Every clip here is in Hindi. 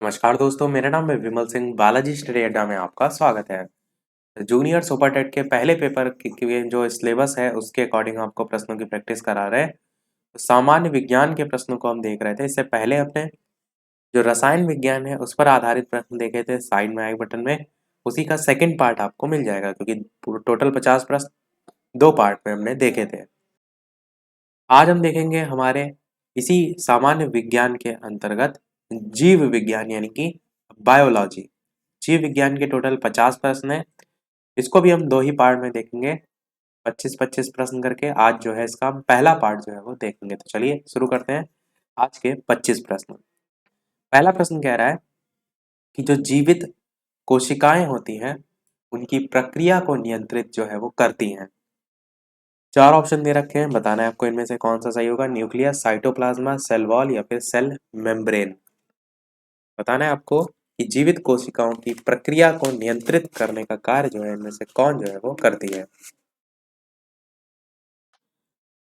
नमस्कार दोस्तों, मेरा नाम है विमल सिंह। बालाजी स्टडी अड्डा में आपका स्वागत है। जूनियर सुपर टेट के पहले पेपर के जो सिलेबस है उसके अकॉर्डिंग आपको प्रश्नों की प्रैक्टिस करा रहे हैं। तो सामान्य विज्ञान के प्रश्नों को हम देख रहे थे। इससे पहले अपने जो रसायन विज्ञान है उस पर आधारित प्रश्न देखे थे, साइड में आई बटन में। उसी का सेकंड पार्ट आपको मिल जाएगा, क्योंकि टोटल 50 प्रश्न 2 पार्ट में हमने देखे थे। आज हम देखेंगे हमारे इसी सामान्य विज्ञान के अंतर्गत जीव विज्ञान यानी कि बायोलॉजी। जीव विज्ञान के टोटल 50 प्रश्न है। इसको भी हम 2 ही पार्ट में देखेंगे, 25-25 प्रश्न करके। आज जो है इसका हम पहला पार्ट जो है वो देखेंगे। तो चलिए शुरू करते हैं आज के 25 प्रश्न। पहला प्रश्न कह रहा है कि जो जीवित कोशिकाएं होती हैं उनकी प्रक्रिया को नियंत्रित जो है वो करती हैं। 4 ऑप्शन दे रखे हैं, बताना है आपको इनमें से कौन सा सही होगा। न्यूक्लियस, साइटोप्लाज्मा, सेल वॉल या फिर सेल मेम्ब्रेन। बताना है आपको कि जीवित कोशिकाओं की प्रक्रिया को नियंत्रित करने का कार्य जो है इनमें से कौन जो है वो करती है।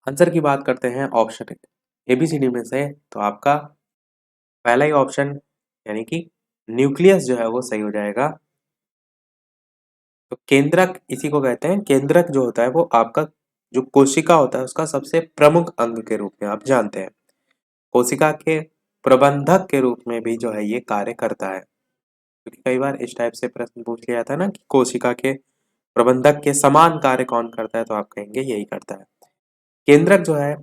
आंसर की बात करते हैं ऑप्शन एबीसीडी में से, तो आपका पहला ही ऑप्शन यानी कि न्यूक्लियस जो है वो सही हो जाएगा। तो केंद्रक इसी को कहते हैं। केंद्रक जो होता है वो आपका जो कोशिका होता है उसका सबसे प्रमुख अंग के रूप में आप जानते हैं। कोशिका के प्रबंधक के रूप में भी जो है ये कार्य करता है, क्योंकि कई बार इस टाइप से प्रश्न पूछ लिया था ना कि कोशिका के प्रबंधक के समान कार्य कौन करता है, तो आप कहेंगे यही करता है। केंद्रक जो है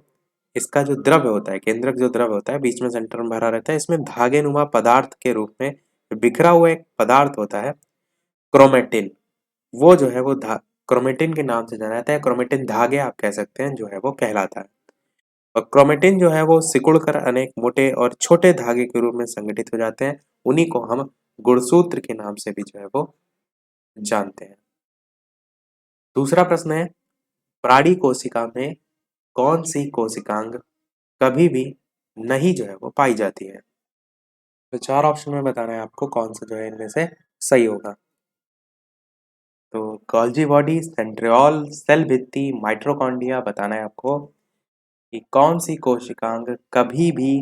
इसका जो द्रव्य होता है, केंद्रक जो द्रव्य होता है बीच में सेंटर में भरा रहता है, इसमें धागे नुमा पदार्थ के रूप में बिखरा हुआ एक पदार्थ होता है क्रोमेटिन। वो जो है वो क्रोमेटिन के नाम से जाना जाता है। क्रोमेटिन धागे आप कह सकते हैं जो है वो कहलाता है। और क्रोमेटिन जो है वो सिकुड़कर अनेक मोटे और छोटे धागे के रूप में संगठित हो जाते हैं। उन्हीं को हम गुणसूत्र के नाम से भी जो है वो जानते हैं। दूसरा प्रश्न है, प्राणी कोशिका में कौन सी कोशिकांग कभी भी नहीं जो है वो पाई जाती है। तो 4 ऑप्शन में बताना है आपको कौन सा जो है इनमें से सही होगा। तो गोल्जी बॉडी, सेंट्रियोल, सेल भित्ति, माइटोकॉन्ड्रिया। बताना है आपको कि कौन सी कोशिकांग कभी भी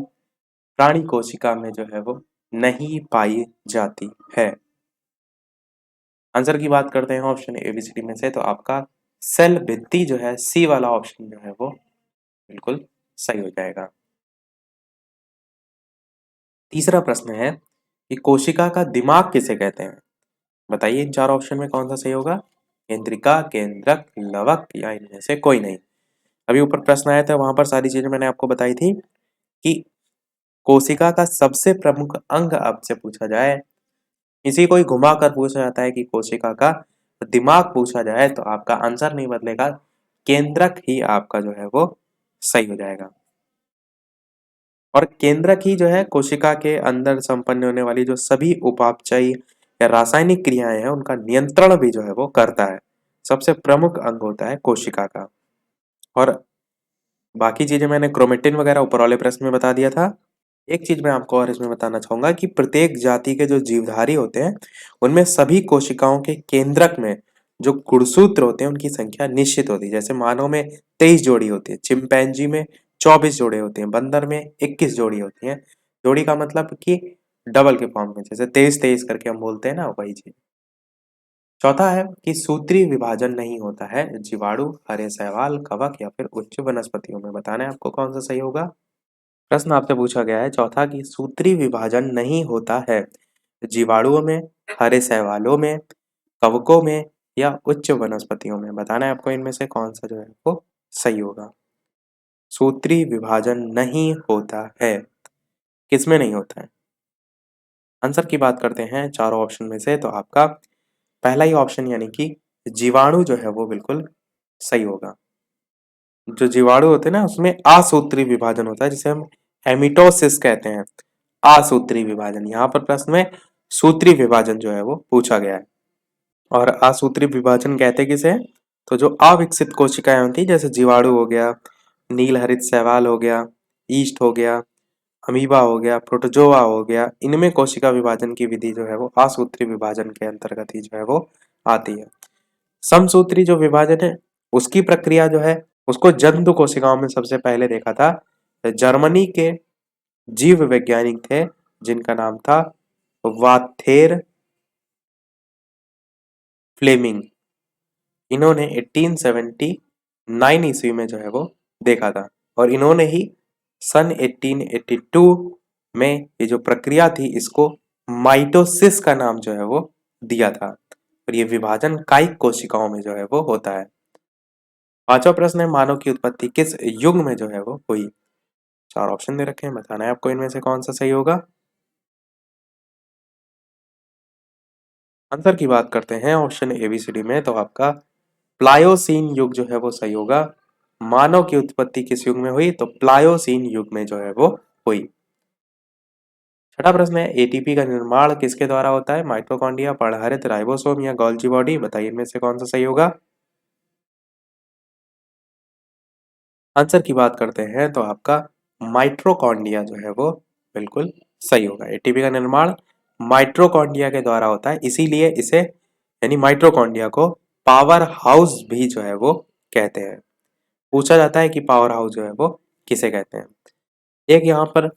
प्राणी कोशिका में जो है वो नहीं पाई जाती है। आंसर की बात करते हैं ऑप्शन एबीसीडी में से, तो आपका सेल भित्ति जो है सी वाला ऑप्शन जो है वो बिल्कुल सही हो जाएगा। तीसरा प्रश्न है कि कोशिका का दिमाग किसे कहते हैं। बताइए इन 4 ऑप्शन में कौन सा सही होगा। केंद्रिका, केंद्रक, लवक या इनमें से कोई नहीं। अभी ऊपर प्रश्न आया था वहां पर सारी चीजें मैंने आपको बताई थी कि कोशिका का सबसे प्रमुख अंग आपसे पूछा जाए, इसी को ही घुमा कर पूछा जाता है कि कोशिका का दिमाग पूछा जाए, तो आपका आंसर नहीं बदलेगा, केंद्रक ही आपका जो है वो सही हो जाएगा। और केंद्रक ही जो है कोशिका के अंदर संपन्न होने वाली जो सभी उपापचयी या रासायनिक क्रियाएं हैं उनका नियंत्रण भी जो है वो करता है। सबसे प्रमुख अंग होता है कोशिका का। और बाकी चीजें मैंने क्रोमेटिन वगैरह ऊपर वाले प्रश्न में बता दिया था। एक चीज मैं आपको और इसमें बताना चाहूंगा कि प्रत्येक जाति के जो जीवधारी होते हैं उनमें सभी कोशिकाओं के केंद्रक में जो गुणसूत्र होते हैं उनकी संख्या निश्चित होती है। जैसे मानव में 23 जोड़ी होती है, चिंपैंजी में 24 जोड़े होते हैं, बंदर में 21 जोड़ी होती है। जोड़ी का मतलब कि डबल के फॉर्म में, जैसे 23-23 करके हम बोलते हैं ना, वही चीज। चौथा है कि सूत्री विभाजन नहीं होता है जीवाणु, हरे शैवाल, कवक या फिर उच्च वनस्पतियों में। बताना है आपको कौन सा सही होगा। प्रश्न आपसे पूछा गया है चौथा कि सूत्री विभाजन नहीं होता है जीवाणुओं में, हरे शैवालों में, कवकों में या उच्च वनस्पतियों में। बताना है आपको इनमें से कौन सा जो है वो सही होगा। सूत्री विभाजन नहीं होता है, किसमें नहीं होता है। आंसर की बात करते हैं चारों ऑप्शन में से, तो आपका पहला ही ऑप्शन यानी कि जीवाणु जो है वो बिल्कुल सही होगा। जो जीवाणु होते हैं ना उसमें असूत्री विभाजन होता है, जिसे हम हेमिटोसिस कहते हैं। असूत्री विभाजन, यहाँ पर प्रश्न में सूत्री विभाजन जो है वो पूछा गया है। और असूत्री विभाजन कहते किसे हैं? तो जो अविकसित कोशिकाएं होती है, जैसे जीवाणु हो गया, नील हरित शैवाल हो गया, ईस्ट हो गया, अमीबा हो गया, प्रोटोजोआ हो गया, इनमें कोशिका विभाजन की विधि जो है वो असूत्री विभाजन के अंतर्गत ही जो है वो आती है। समसूत्री जो विभाजन है उसकी प्रक्रिया जो है उसको जंतु कोशिकाओं में सबसे पहले देखा था जर्मनी के जीव वैज्ञानिक थे जिनका नाम था वाथेर फ्लेमिंग, इन्होंने 1879 ईस्वी में जो है वो देखा था, और इन्होंने ही सन 1882 में ये जो प्रक्रिया थी इसको माइटोसिस का नाम जो है वो दिया था, और ये विभाजन कायिक कोशिकाओं में जो है वो होता है। पांचवा प्रश्न है, मानव की उत्पत्ति किस युग में जो है वो हुई? चार ऑप्शन दे रखे हैं, बताना है आपको इनमें से कौन सा सही होगा। आंसर की बात करते हैं ऑप्शन एबीसीडी में, तो आपका प्लायोसीन युग जो है वो सही होगा। मानव की उत्पत्ति किस युग में हुई? तो प्लायोसीन युग में जो है वो हुई। छठा प्रश्न है, एटीपी का निर्माण किसके द्वारा होता है? माइटोकॉन्ड्रिया, पर्णहरित, राइबोसोम या गोल्गी बॉडी? बताइए इनमें से कौन सा सही होगा। आंसर की बात करते हैं तो आपका माइटोकॉन्ड्रिया जो है वो बिल्कुल सही होगा। एटीपी का निर्माण माइटोकॉन्ड्रिया के द्वारा होता है, इसीलिए इसे यानी माइटोकॉन्ड्रिया को पावर हाउस भी जो है वो कहते हैं। पूछा जाता है कि पावर हाउस जो है वो किसे कहते हैं। एक यहाँ पर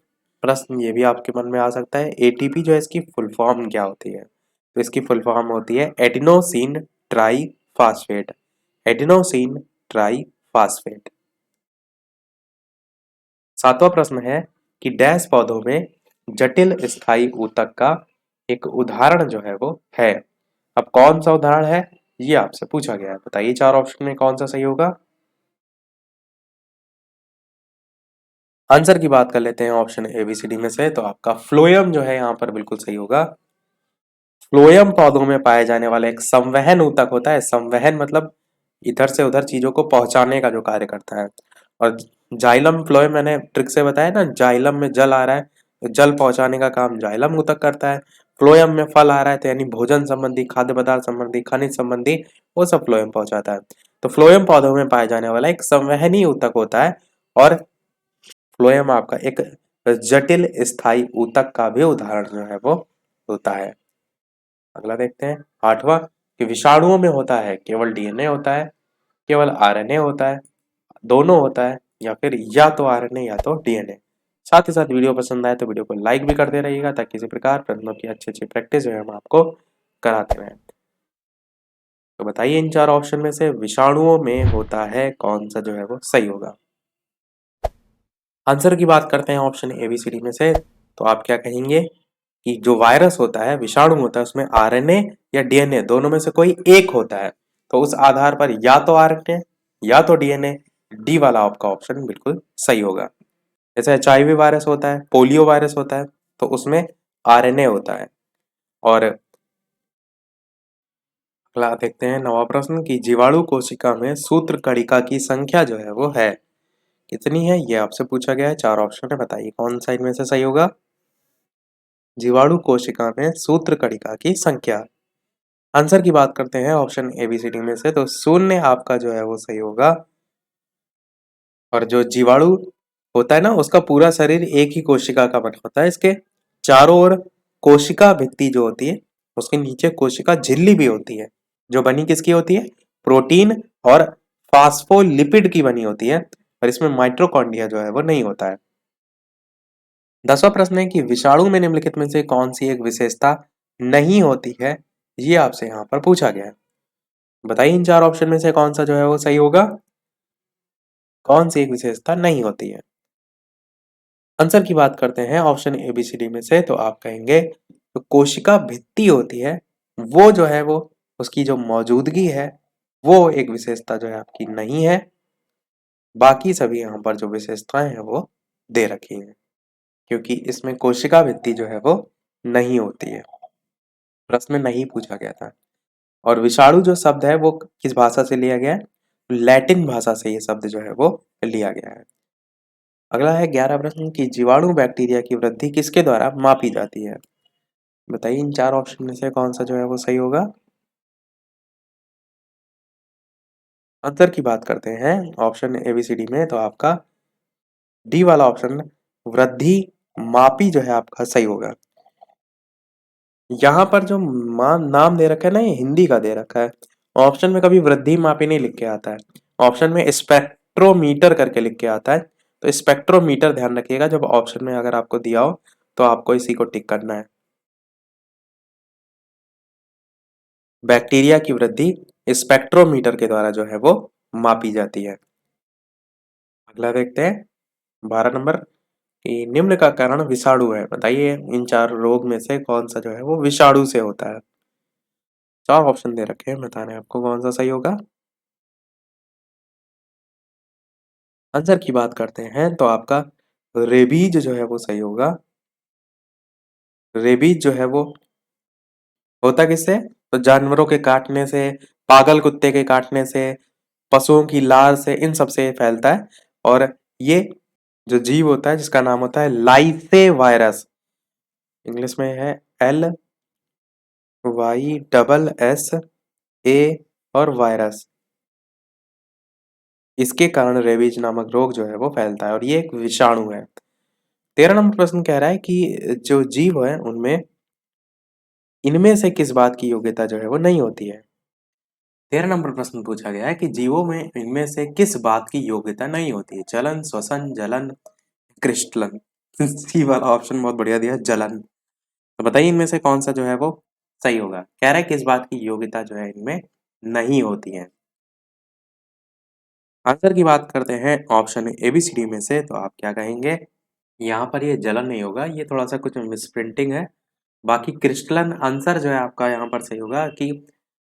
प्रश्न ये भी आपके मन में आ सकता है, एटीपी जो है इसकी फुल फॉर्म क्या होती है? तो इसकी फुल फॉर्म होती है adenosine try phosphate. Adenosine try phosphate. सातवां प्रश्न है कि डैश पौधों में जटिल स्थायी ऊतक का एक उदाहरण जो है वो है। अब कौन सा उदाहरण है ये आपसे पूछा गया है, बताइए चार ऑप्शन में कौन सा सही होगा। आंसर की बात कर लेते हैं ऑप्शन एबीसीडी में से, तो आपका फ्लोएम जो है यहाँ पर बिल्कुल सही होगा। फ्लोएम पौधों में पाए जाने वाला एक संवहन ऊतक होता है। संवहन मतलब इधर से उधर चीजों को पहुंचाने का जो कार्य करता है। और जाइलम फ्लोएम मैंने ट्रिक से बताया ना, जाइलम में जल आ रहा है तो जल पहुंचाने का काम जाइलम ऊतक करता है। फ्लोएम में फल आ रहा है तो यानी भोजन संबंधी, खाद्य पदार्थ संबंधी, खनिज संबंधी वो सब फ्लोएम पहुंचाता है। तो फ्लोएम पौधों में पाए जाने वाला एक संवहनी ऊतक होता है, और फ्लोएम आपका एक जटिल स्थायी ऊतक का भी उदाहरण जो है वो होता है। अगला देखते हैं आठवां, कि विषाणुओं में होता है केवल डीएनए होता है, केवल आरएनए होता है, दोनों होता है, या फिर या तो आरएनए या तो डीएनए। साथ ही साथ वीडियो पसंद आए तो वीडियो को लाइक भी करते रहिएगा, ताकि इसी प्रकार प्रश्नों की अच्छी अच्छी प्रैक्टिस जो है हम आपको कराते रहें। तो बताइए इन चार ऑप्शन में से विषाणुओं में होता है कौन सा जो है वो सही होगा। आंसर की बात करते हैं ऑप्शन एबीसीडी में से, तो आप क्या कहेंगे कि जो वायरस होता है, विषाणु होता है, उसमें आरएनए या डीएनए दोनों में से कोई एक होता है। तो उस आधार पर या तो आरएनए या तो डीएनए, डी वाला आपका ऑप्शन बिल्कुल सही होगा। जैसे एचआईवी वायरस होता है, पोलियो वायरस होता है, तो उसमें आरएनए होता है। और अगला देखते हैं नवा प्रश्न, की जीवाणु कोशिका में सूत्र कणिका की संख्या जो है वो है कितनी है, ये आपसे पूछा गया है। चार ऑप्शन है, बताइए कौन सा इनमें से सही होगा। जीवाणु कोशिका में सूत्र कणिका की संख्या। आंसर की बात करते हैं ऑप्शन एबीसीडी में से, तो शून्य आपका जो है वो सही होगा। और जो जीवाणु होता है ना, उसका पूरा शरीर एक ही कोशिका का बना होता है। इसके चारों ओर कोशिका भित्ति जो होती है, उसके नीचे कोशिका झिल्ली भी होती है, जो बनी किसकी होती है? प्रोटीन और फास्फोलिपिड की बनी होती है, और इसमें माइटोकॉन्ड्रिया जो है वो नहीं होता है। 10वां प्रश्न है कि विषाणु में निम्नलिखित में से कौन सी एक विशेषता नहीं होती है, ये आपसे यहाँ पर पूछा गया है। बताइए इन चार ऑप्शन में से कौन सा जो है वो सही होगा। कौन सी एक विशेषता नहीं होती है। आंसर की बात करते हैं ऑप्शन एबीसीडी में से, तो आप कहेंगे तो कोशिका भित्ति होती है, वो जो है वो उसकी जो मौजूदगी है वो एक विशेषता जो है आपकी नहीं है। बाकी सभी यहाँ पर जो विशेषताएं हैं वो दे रखी हैं, क्योंकि इसमें कोशिका भित्ति जो है वो नहीं होती है। प्रश्न में नहीं पूछा गया था। और विषाणु जो शब्द है वो किस भाषा से लिया गया है? लैटिन भाषा से ये शब्द जो है वो लिया गया है। अगला है 11 प्रश्न, की जीवाणु बैक्टीरिया की वृद्धि किसके द्वारा मापी जाती है। बताइए इन चार ऑप्शन में से कौन सा जो है वो सही होगा। आंसर की बात करते हैं ऑप्शन एबीसीडी में, तो आपका डी वाला ऑप्शन वृद्धि मापी जो है आपका सही होगा। यहाँ पर जो नाम दे रखा है ना, ये हिंदी का दे रखा है। ऑप्शन में कभी वृद्धि मापी नहीं लिख के आता है, ऑप्शन में स्पेक्ट्रोमीटर करके लिख के आता है। तो स्पेक्ट्रोमीटर ध्यान रखिएगा, जब ऑप्शन में अगर आपको दिया हो तो आपको इसी को टिक करना है। बैक्टीरिया की वृद्धि स्पेक्ट्रोमीटर के द्वारा जो है वो मापी जाती है। अगला देखते हैं 12 नंबर कि निम्न का कारण विषाणु है। बताइए इन चार रोग में से कौन सा जो है वो विषाणु से होता है। चार ऑप्शन दे रखे हैं, बताना है आपको कौन सा सही होगा। आंसर की बात करते हैं तो आपका रेबीज जो है वो सही होगा। रेबीज जो है वो होता किससे, तो जानवरों के काटने से, पागल कुत्ते के काटने से, पशुओं की लार से, इन सब से फैलता है। और ये जो जीव होता है जिसका नाम होता है लाइसे वायरस, इंग्लिश में है LYSS और वायरस, इसके कारण रेबीज नामक रोग जो है वो फैलता है और ये एक विषाणु है। 13 नंबर प्रश्न कह रहा है कि जो जीव है उनमें इनमें से किस बात की योग्यता जो है वो नहीं होती है। 13 नंबर प्रश्न पूछा गया है कि जीवों में इनमें से किस बात की योग्यता नहीं होती है। चलन, श्वसन, जलन, क्रिस्टलन। सी वाला ऑप्शन बहुत बढ़िया दिया, जलन। तो बताइए इनमें से कौन सा जो है वो सही होगा। कह रहा है किस बात की योग्यता जो है इनमें नहीं होती है। आंसर की बात करते हैं ऑप्शन ABCD में से, तो आप क्या कहेंगे। यहाँ पर ये जलन नहीं होगा, ये थोड़ा सा कुछ मिसप्रिंटिंग है। बाकी क्रिस्टलन आंसर जो है आपका यहाँ पर सही होगा कि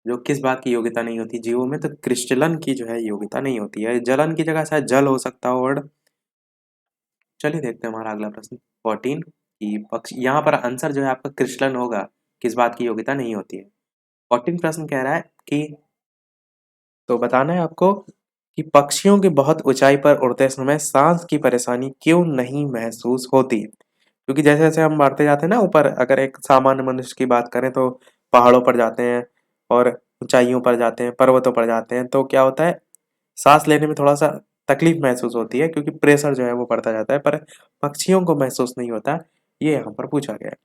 जो किस बात की योग्यता नहीं होती जीवों में, तो क्रिस्टलन की जो है योग्यता नहीं होती है। जलन की जगह शायद जल हो सकता हो वर्ड। चलिए देखते हैं हमारा अगला प्रश्न 14 कि पक्ष, यहाँ पर आंसर जो है आपका क्रिस्टलन होगा, किस बात की योग्यता नहीं होती है। 14 प्रश्न कह रहा है कि तो बताना है आपको कि पक्षियों की बहुत ऊंचाई पर उड़ते समय सांस की परेशानी क्यों नहीं महसूस होती। क्योंकि जैसे जैसे हम बढ़ते जाते हैं ना ऊपर, अगर एक सामान्य मनुष्य की बात करें तो पहाड़ों पर जाते हैं और ऊंचाइयों पर जाते हैं, पर्वतों पर जाते हैं, तो क्या होता है, सांस लेने में थोड़ा सा तकलीफ महसूस होती है क्योंकि प्रेशर जो है वो बढ़ता जाता है, पर पक्षियों को महसूस नहीं होता। ये यहाँ पर पूछा गया है।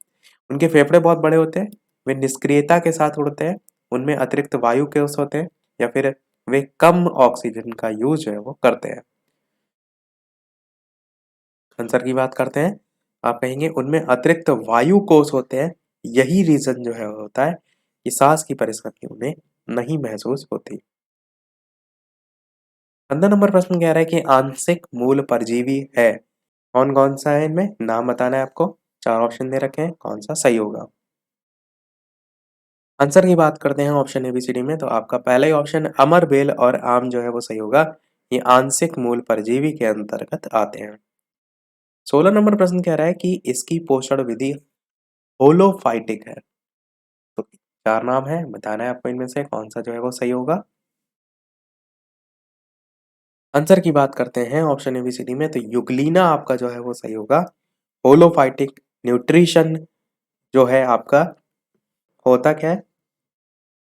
उनके फेफड़े बहुत बड़े होते हैं, वे निष्क्रियता के साथ उड़ते हैं, उनमें अतिरिक्त वायु के उस होते हैं, या फिर वे कम ऑक्सीजन का यूज जो है वो करते हैं। आंसर की बात करते हैं, आप कहेंगे उनमें अतिरिक्त वायु कोष होते हैं। यही रीजन जो है होता है कि सांस की परेशानी उन्हें नहीं महसूस होती। 15 नंबर प्रश्न कह रहा है कि आंशिक मूल परजीवी है। कौन कौन सा है, इनमें नाम बताना है आपको। चार ऑप्शन दे रखे हैं, कौन सा सही होगा। आंसर की बात करते हैं ऑप्शन ABCD में, तो आपका पहला ही ऑप्शन अमर, बेल और आम जो है वो सही होगा। ये आंशिक मूल परजीवी के अंतर्गत आते हैं। 16 नंबर प्रश्न कह रहा है कि इसकी पोषण विधि होलोफाइटिक है। तो चार नाम है, बताना है आपको इनमें से कौन सा जो है वो सही होगा। आंसर की बात करते हैं ऑप्शन ABCD में, तो युगलीना आपका जो है वो सही होगा। होलोफाइटिक न्यूट्रिशन जो है आपका होता क्या है,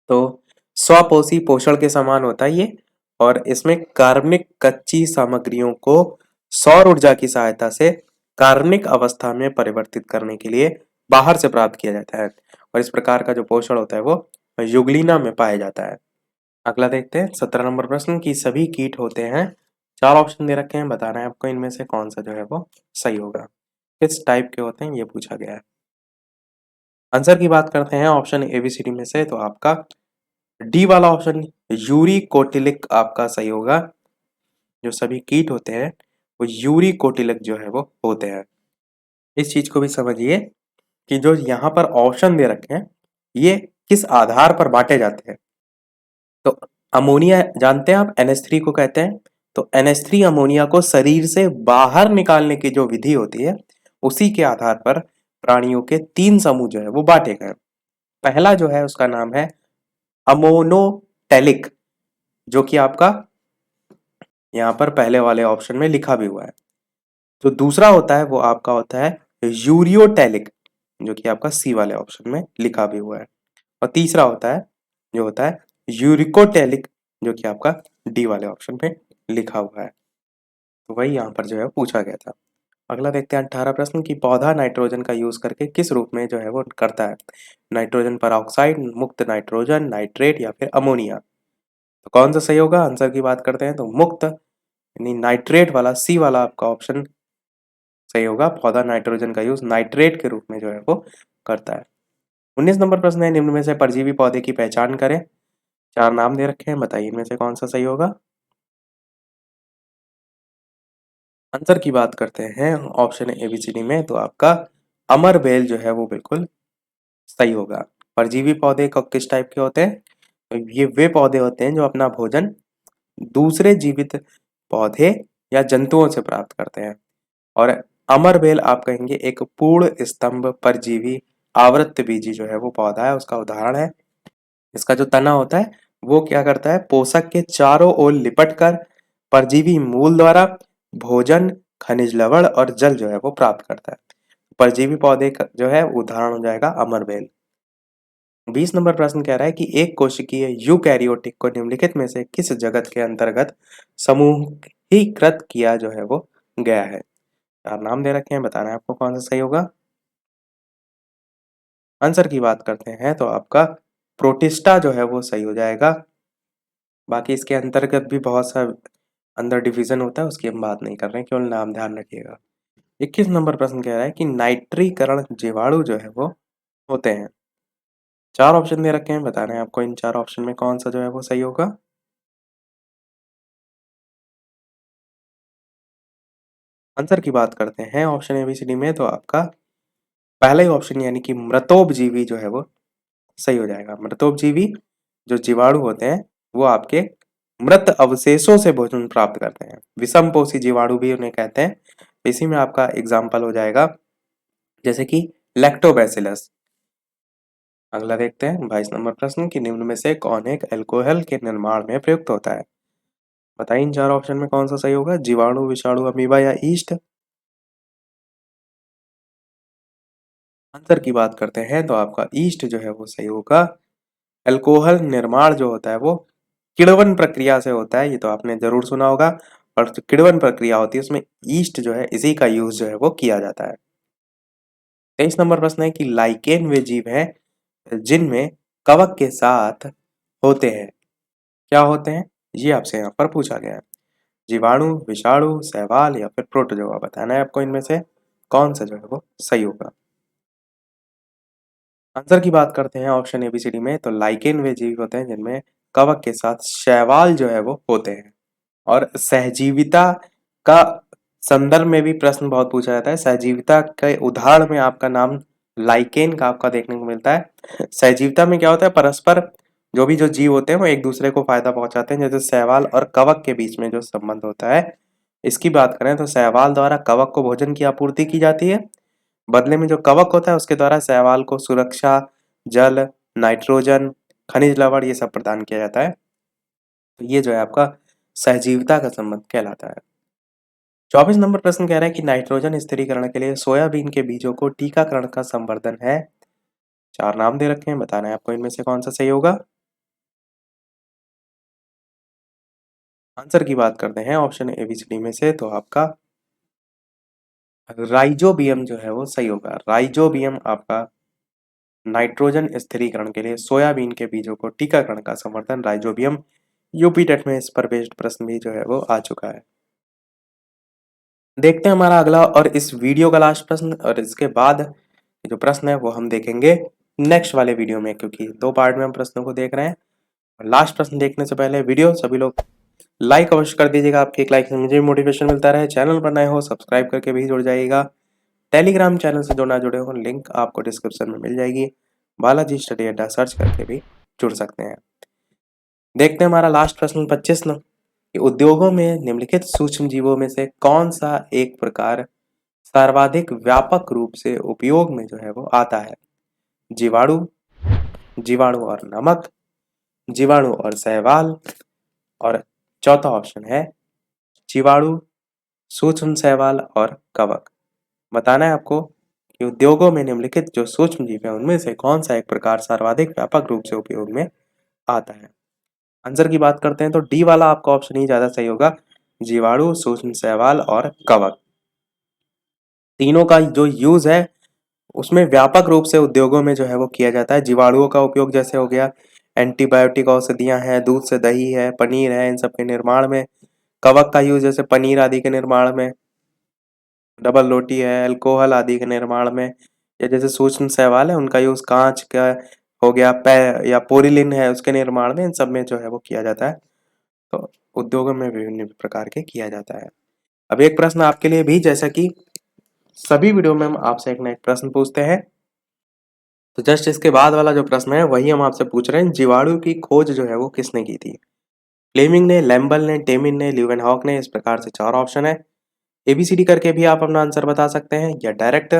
तो स्वपोषी पोषण के समान होता है ये, और इसमें कार्बनिक कच्ची सामग्रियों को सौर ऊर्जा की सहायता से कार्बनिक अवस्था में परिवर्तित करने के लिए बाहर से प्राप्त किया जाता है, और इस प्रकार का जो पोषण होता है वो युगलीना में पाया जाता है। अगला देखते हैं 17 नंबर प्रश्न की सभी कीट होते हैं। चार ऑप्शन दे रखे हैं, बताना है आपको इनमें से कौन सा जो है वो सही होगा। किस टाइप के होते हैं ये पूछा गया है। आंसर की बात करते हैं ऑप्शन ABCD में से, तो आपका डी वाला ऑप्शन यूरी कोटिलिक आपका सही होगा। जो सभी कीट होते हैं वो यूरी कोटिलिक जो है वो होते हैं। इस चीज को भी समझिए कि जो यहाँ पर ऑप्शन दे रखे हैं ये किस आधार पर बांटे जाते हैं। तो अमोनिया जानते हैं आप, NH3 को कहते हैं। तो NH3 अमोनिया को शरीर से बाहर निकालने की जो विधि होती है उसी के आधार पर प्राणियों के तीन समूह जो है वो बांटे गए। पहला जो है उसका नाम है अमोनोटेलिक, जो कि आपका यहाँ पर पहले वाले ऑप्शन में लिखा भी हुआ है। जो दूसरा होता है वो आपका होता है यूरियोटेलिक, जो कि आपका सी वाले ऑप्शन में लिखा भी हुआ है। और तीसरा होता है जो होता है यूरिकोटेलिक, जो कि आपका डी वाले ऑप्शन में लिखा हुआ है। तो वही यहाँ पर जो है पूछा गया था। अगला देखते हैं 18 प्रश्न की पौधा नाइट्रोजन का यूज करके किस रूप में जो है वो करता है। नाइट्रोजन पर ऑक्साइड, मुक्त नाइट्रोजन, नाइट्रेट या फिर अमोनिया। तो कौन सा सही होगा। आंसर की बात करते हैं तो मुक्त यानी नाइट्रेट वाला सी वाला आपका ऑप्शन सही होगा। पौधा नाइट्रोजन का यूज नाइट्रेट के रूप में जो है वो करता है। 19 नंबर प्रश्न है, निम्न में से परजीवी पौधे की पहचान करें। 4 नाम दे रखे हैं, बताइए इनमें से कौन सा सही होगा। आंसर की बात करते हैं ऑप्शन ABCD में, तो आपका अमरबेल जो है वो बिल्कुल सही होगा। परजीवी पौधे किस टाइप के होते हैं? तो ये वे पौधे होते हैं जो अपना भोजन दूसरे जीवित पौधे या जंतुओं से प्राप्त करते हैं। और अमरबेल आप कहेंगे एक पूर्ण स्तंभ परजीवी आवृतबीजी जो है वो पौधा है, उसका उदाहरण है। इसका जो तना होता है वो क्या करता है, पोषक के चारों ओर लिपट कर परजीवी मूल द्वारा भोजन, खनिज लवण और जल जो है वो प्राप्त करता है। परजीवी पौधे का जो है उदाहरण हो जाएगा अमरबेल। 20 नंबर प्रश्न कह रहा है कि एक कोशिकीय यूकैरियोटिक को निम्नलिखित में से किस जगत के अंतर्गत समूहीकृत किया जो है वो गया है। 4 नाम दे रखे हैं, बताना है आपको कौन सा सही होगा। आंसर की बात करते हैं तो आपका प्रोटिस्टा जो है वो सही हो जाएगा। बाकी इसके अंतर्गत भी बहुत सा अंदर डिवीजन होता है, उसकी हम बात नहीं कर रहे हैं, केवल नाम ध्यान रखिएगा। 21 नंबर प्रश्न कह रहा है कि नाइट्रीकरण जीवाणु जो है वो होते हैं। 4 ऑप्शन दे रखे हैं, बताना है आपको इन 4 ऑप्शन में कौन सा जो है वो सही होगा। आंसर की बात करते हैं ऑप्शन ABCD में, तो आपका पहला ही ऑप्शन यानी कि मृतोपजीवी जो है वो सही हो जाएगा। मृतोपजीवी जो जीवाणु होते हैं वो आपके मृत अवशेषों से भोजन प्राप्त करते हैं। विषमपोषी जीवाणु भी उन्हें कहते हैं। इसी में आपका एग्जाम्पल हो जाएगा जैसे कि लैक्टोबैसिलस। अगला देखते हैं 22 नंबर प्रश्न कि निम्न में से कौन एक अल्कोहल के निर्माण में प्रयुक्त होता है। बताइए इन 4 ऑप्शन में कौन सा सही होगा। जीवाणु, विषाणु, अमीबा या ईस्ट। आंसर की बात करते हैं तो आपका ईस्ट जो है वो सही होगा। अल्कोहल निर्माण जो होता है वो किण्वन प्रक्रिया से होता है, ये तो आपने जरूर सुना होगा। और जो किण्वन प्रक्रिया होती है उसमें ईस्ट जो है इसी का यूज जो है वो किया जाता है। 23 नंबर प्रश्न है कि लाइकेन वे जीव हैं जिनमें कवक के साथ होते हैं। क्या होते हैं ये आपसे यहाँ पर पूछा गया है। जीवाणु, विषाणु, शैवाल या फिर प्रोटोजोआ, बताना है आपको इनमें से कौन सा जो है वो सही होगा। आंसर की बात करते हैं ऑप्शन ABCD में, तो लाइकेन वे जीव होते हैं जिनमें कवक के साथ शैवाल जो है वो होते हैं। और सहजीविता का संदर्भ में भी प्रश्न बहुत पूछा जाता है। सहजीविता के उदाहरण में आपका नाम लाइकेन का आपका देखने को मिलता है। सहजीविता में क्या होता है, परस्पर जो जीव होते हैं वो एक दूसरे को फायदा पहुंचाते हैं। जैसे शैवाल और कवक के बीच में जो संबंध होता है, इसकी बात करें तो शैवाल द्वारा कवक को भोजन की आपूर्ति की जाती है, बदले में जो कवक होता है उसके द्वारा शैवाल को सुरक्षा, जल, नाइट्रोजन, खनिज लवण ये सब प्रदान किया जाता है। तो ये जो है आपका सहजीविता का संबंध कहलाता है। 24 नंबर प्रश्न कह रहा है कि नाइट्रोजन स्थिरीकरण के लिए सोयाबीन के बीजों को टीकाकरण का संवर्धन है। 4 नाम दे रखे हैं, बताना है आपको इनमें से कौन सा सही होगा। आंसर की बात करते हैं ऑप्शन ABCD में से, तो आपका राइजोबियम जो है वो सही होगा। राइजोबियम आपका नाइट्रोजन स्थिरीकरण के लिए सोयाबीन के बीजों को टीकाकरण का समर्थन राइजोबियम। यूपी टेट में इस पर बेस्ड प्रश्न भी जो है वो आ चुका है। देखते हैं हमारा अगला और इस वीडियो का लास्ट प्रश्न, और इसके बाद जो प्रश्न है वो हम देखेंगे नेक्स्ट वाले वीडियो में, क्योंकि 2 पार्ट में हम प्रश्नों को देख रहे हैं। लास्ट प्रश्न देखने से पहले वीडियो सभी लोग लाइक अवश्य कर दीजिएगा। आपके एक लाइक से मुझे मोटिवेशन मिलता रहे। चैनल पर नए हो सब्सक्राइब करके भी जुड़ जाइएगा। टेलीग्राम चैनल से जुड़े हो, लिंक आपको डिस्क्रिप्शन में मिल जाएगी। बालाजी स्टडी अड्डा सर्च करके भी जुड़ सकते हैं। देखते हैं हमारा लास्ट प्रश्न 25 न कि उद्योगों में निम्नलिखित सूक्ष्म जीवों में से कौन सा एक प्रकार सर्वाधिक व्यापक रूप से उपयोग में जो है वो आता है। जीवाणु, जीवाणु और नमक, जीवाणु और शैवाल, और चौथा ऑप्शन है जीवाणु, सूक्ष्म शैवाल और कवक। बताना है आपको कि उद्योगों में निम्नलिखित जो सूक्ष्म जीव है उनमें से कौन सा एक प्रकार सर्वाधिक व्यापक रूप से उपयोग में आता है। आंसर की बात करते हैं तो डी वाला आपका ऑप्शन ही ज्यादा सही होगा। जीवाणु, सूक्ष्म शैवाल और कवक, तीनों का जो यूज है उसमें व्यापक रूप से उद्योगों में जो है वो किया जाता है। जीवाणुओं का उपयोग जैसे हो गया एंटीबायोटिक औषधियां हैं, दूध से दही है, पनीर है, इन सब के निर्माण में। कवक का यूज जैसे पनीर आदि के निर्माण में, डबल रोटी है, अल्कोहल आदि के निर्माण में, या जैसे सूक्ष्म शैवाल है उनका यूज कांच का हो गया, या पोरिलिन है उसके निर्माण में, इन सब में जो है वो किया जाता है। तो उद्योगों में विभिन्न प्रकार के किया जाता है। अब एक प्रश्न आपके लिए भी, जैसा कि सभी वीडियो में हम आपसे एक ना एक प्रश्न पूछते हैं, तो जस्ट इसके बाद वाला जो प्रश्न है वही हम आपसे पूछ रहे हैं। जीवाणु की खोज जो है वो किसने की थी? फ्लेमिंग ने, लैम्बल ने, टेमिन ने, ल्यूवेनहॉक ने। इस प्रकार से 4 ऑप्शन है। एबीसीडी करके भी आप अपना आंसर बता सकते हैं, या डायरेक्ट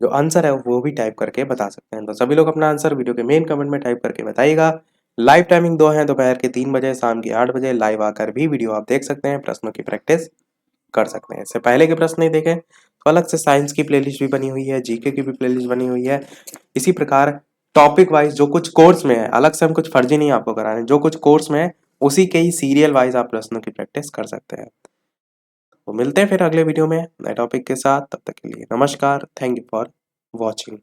जो आंसर है वो भी टाइप करके बता सकते हैं। तो सभी लोग अपना आंसर वीडियो के मेन कमेंट में टाइप करके बताइएगा। लाइव टाइमिंग 2 है, दोपहर के 3 बजे, शाम के 8 बजे। लाइव आकर भी वीडियो आप देख सकते हैं, प्रश्नों की प्रैक्टिस कर सकते हैं। इससे पहले के प्रश्न नहीं देखे तो अलग से साइंस की प्लेलिस्ट भी बनी हुई है, जीके की भी प्लेलिस्ट बनी हुई है। इसी प्रकार टॉपिक वाइज जो कुछ कोर्स में है, अलग से हम कुछ फर्जी नहीं आपको करा रहे हैं, जो कुछ कोर्स में है उसी के ही सीरियल वाइज आप प्रश्नों की प्रैक्टिस कर सकते हैं। तो मिलते हैं फिर अगले वीडियो में नए टॉपिक के साथ। तब तक के लिए नमस्कार। Thank you for watching.